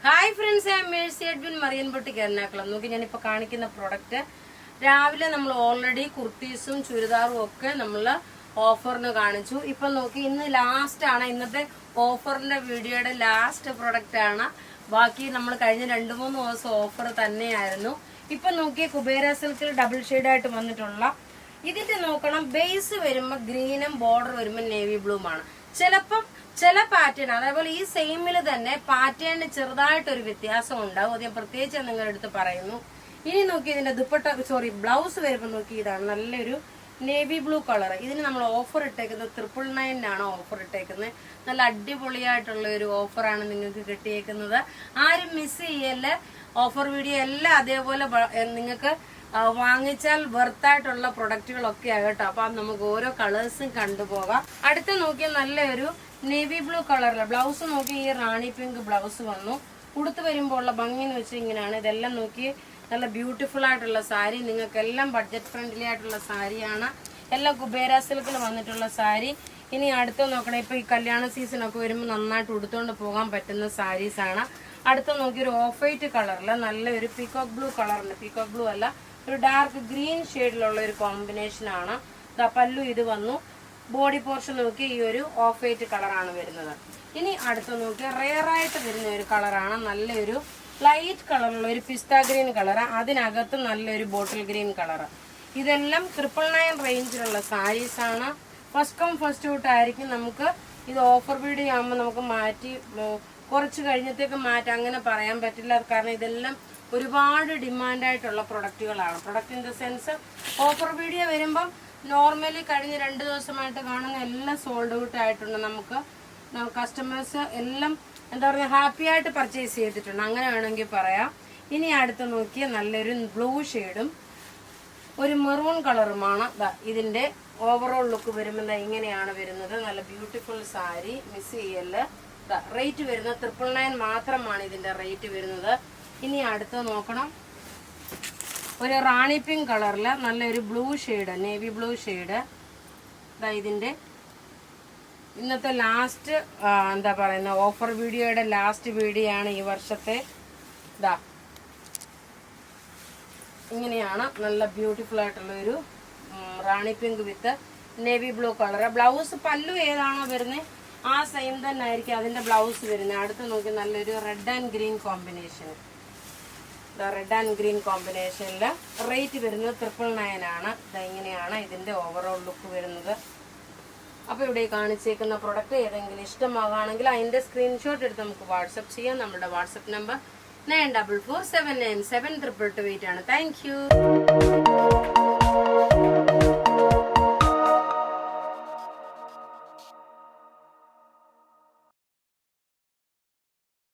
Hi friends, I Mercy Edwin മറിയൻപൊട്ടിക്ക് എറണാകുളം. നോക്കി ഞാനിപ്പോൾ കാണിക്കുന്ന പ്രൊഡക്റ്റ് രാവിലെ നമ്മൾ ഓൾറെഡി കുർത്തീസും ചുരിദാറും ഒക്കെ നമ്മൾ ഓഫറിന് കാണിച്ചു. ഇപ്പം നോക്കി ഇന്ന് ലാസ്റ്റ് ആണ്, ഇന്നത്തെ ഓഫറിന്റെ വീഡിയോയുടെ ലാസ്റ്റ് പ്രൊഡക്റ്റ് ആണ്. ബാക്കി നമ്മൾ കഴിഞ്ഞ 2-3 ദിവസം ഓഫർ തന്നെയായിരുന്നു. ഇപ്പൊ നോക്കിയ കുബേര സിൽക്കിൽ ഡബിൾ ഷെയ്ഡായിട്ട് വന്നിട്ടുള്ള ഇതിന്റെ നോക്കണം, ബേസ് വരുമ്പോൾ ഗ്രീനും ബോർഡർ വരുമ്പോൾ നേവി ബ്ലൂമാണ്. ചില പാറ്റേൺ അതേപോലെ ഈ സെയിമിൽ തന്നെ പാറ്റേണിന് ചെറുതായിട്ടൊരു വ്യത്യാസം ഉണ്ടാവും. അത് ഞാൻ പ്രത്യേകിച്ച് നിങ്ങളുടെ അടുത്ത് പറയുന്നു. ഇനി നോക്കി ഇതിന്റെ ബ്ലൗസ് വരുമ്പോൾ നോക്കി ഇതാണ് നല്ലൊരു നേവി ബ്ലൂ കളർ. ഇതിന് നമ്മൾ ഓഫർ ഇട്ടേക്കുന്നത് 999 ഓഫർ ഇട്ടേക്കുന്നത്. നല്ല അടിപൊളിയായിട്ടുള്ള ഒരു ഓഫറാണ് നിങ്ങൾക്ക് കിട്ടിയേക്കുന്നത്. ആരും മിസ് ചെയ്യല്ലേ. ഓഫർ വീഡിയോ എല്ലാം അതേപോലെ നിങ്ങൾക്ക് വാങ്ങിച്ചാൽ വെർത്തായിട്ടുള്ള പ്രൊഡക്റ്റുകളൊക്കെ ആകട്ടോ. അപ്പൊ നമുക്ക് ഓരോ കളേഴ്സും കണ്ടുപോകാം. അടുത്ത് നോക്കിയാൽ നല്ലൊരു നേവി ബ്ലൂ കളറിലെ ബ്ലൗസ് നോക്കി ഈ റാണി പിങ്ക് ബ്ലൗസ് വന്നു. ഉടുത്ത് വരുമ്പോൾ ഉള്ള ഭംഗി എന്ന് വെച്ചാൽ ഇങ്ങനെയാണ്. ഇതെല്ലാം നോക്കി നല്ല ബ്യൂട്ടിഫുൾ ആയിട്ടുള്ള സാരി. നിങ്ങൾക്കെല്ലാം ബഡ്ജറ്റ് ഫ്രണ്ട്ലി ആയിട്ടുള്ള സാരിയാണ്. എല്ലാം കുബേര സിൽക്കിൽ വന്നിട്ടുള്ള സാരി. ഇനി അടുത്ത് നോക്കണം, ഇപ്പൊ ഈ കല്യാണ സീസൺ ഒക്കെ വരുമ്പോൾ നന്നായിട്ട് ഉടുത്തോണ്ട് പോകാൻ പറ്റുന്ന സാരീസാണ്. അടുത്ത് നോക്കി ഒരു ഓഫ് വൈറ്റ് കളറില് നല്ലൊരു പീകോക്ക് ബ്ലൂ കളറുണ്ട്. പീകോക്ക് ബ്ലൂ അല്ല, ഒരു ഡാർക്ക് ഗ്രീൻ ഷെയ്ഡിലുള്ള ഒരു കോമ്പിനേഷൻ ആണ്. പല്ലു ഇത് വന്നു. ബോഡി പോർഷൻ നോക്കി ഈ ഒരു ഓഫ് വൈറ്റ് കളറാണ് വരുന്നത്. ഇനി അടുത്ത് നോക്കി റെയർ ആയിട്ട് വരുന്ന ഒരു കളറാണ്, നല്ലൊരു ലൈറ്റ് കളറുള്ള ഒരു പിസ്ത ഗ്രീൻ കളർ. അതിനകത്ത് നല്ലൊരു ബോട്ടിൽ ഗ്രീൻ കളർ. ഇതെല്ലാം 999 റേഞ്ചിലുള്ള സാരീസ് ആണ്. ഫസ്റ്റ് കം ഫസ്റ്റ് ഔട്ട് ആയിരിക്കും. നമുക്ക് ഇത് ഓഫർ വീഡിയോ ആകുമ്പോൾ നമുക്ക് മാറ്റി കുറച്ച് കഴിഞ്ഞത്തേക്ക് മാറ്റാം, അങ്ങനെ പറയാൻ പറ്റില്ല. കാരണം ഇതെല്ലാം ഒരുപാട് ഡിമാൻഡായിട്ടുള്ള പ്രൊഡക്റ്റുകളാണ്. Product in the sense offer video വരുമ്പം നോർമലി കഴിഞ്ഞ 2 ദിവസമായിട്ട് കാണുന്ന എല്ലാം സോൾഡ് ഔട്ട് ആയിട്ടുണ്ട്. നമുക്ക് കസ്റ്റമേഴ്സ് എല്ലാം എന്താ പറയുക, ഹാപ്പി ആയിട്ട് പർച്ചേസ് ചെയ്തിട്ടുണ്ട്, അങ്ങനെ വേണമെങ്കിൽ പറയാം. ഇനി അടുത്ത് നോക്കിയ നല്ലൊരു ബ്ലൂ ഷെയ്ഡും ഒരു മെറൂൺ കളറുമാണ്. ഇതിന്റെ ഓവറോൾ ലുക്ക് വരുമ്പോൾ ഇങ്ങനെയാണ് വരുന്നത്. നല്ല ബ്യൂട്ടിഫുൾ സാരി, മിസ് ചെയ്യല്. റേറ്റ് വരുന്നത് 999 മാത്രമാണ് ഇതിന്റെ റേറ്റ് വരുന്നത്. ഇനി അടുത്ത് നോക്കണം, ഒരു റാണി പിങ്ക് കളറില് നല്ലൊരു blue shade, navy blue shade. ഇതിന്റെ ഇന്നത്തെ ലാസ്റ്റ് എന്താ പറയുന്ന ഓഫർ വീഡിയോയുടെ ലാസ്റ്റ് വീഡിയോ ആണ് ഈ വർഷത്തെ. ഇങ്ങനെയാണ് നല്ല ബ്യൂട്ടിഫുൾ ആയിട്ടുള്ള ഒരു rani pink with navy blue colour. Blouse pallu ഏതാണോ വരുന്നത് ആ സെയിം തന്നെ ആയിരിക്കും അതിന്റെ ബ്ലൗസ് വരുന്നത്. അടുത്ത് നോക്കി നല്ലൊരു red and green combination. Red and green കോമ്പിനേഷനില് റേറ്റ് വരുന്നത് 999 ആണ്. ഇങ്ങനെയാണ് ഇതിന്റെ ഓവറോൾ ലുക്ക് വരുന്നത്. അപ്പൊ ഇവിടെ കാണിച്ചേക്കുന്ന പ്രൊഡക്റ്റ് ഏതെങ്കിലും ഇഷ്ടമാകുകയാണെങ്കിൽ അതിന്റെ സ്ക്രീൻഷോട്ട് എടുത്ത് നമുക്ക് വാട്സപ്പ് ചെയ്യാം. നമ്മുടെ വാട്സപ്പ് നമ്പർ 9447972228 ആണ്. Thank you.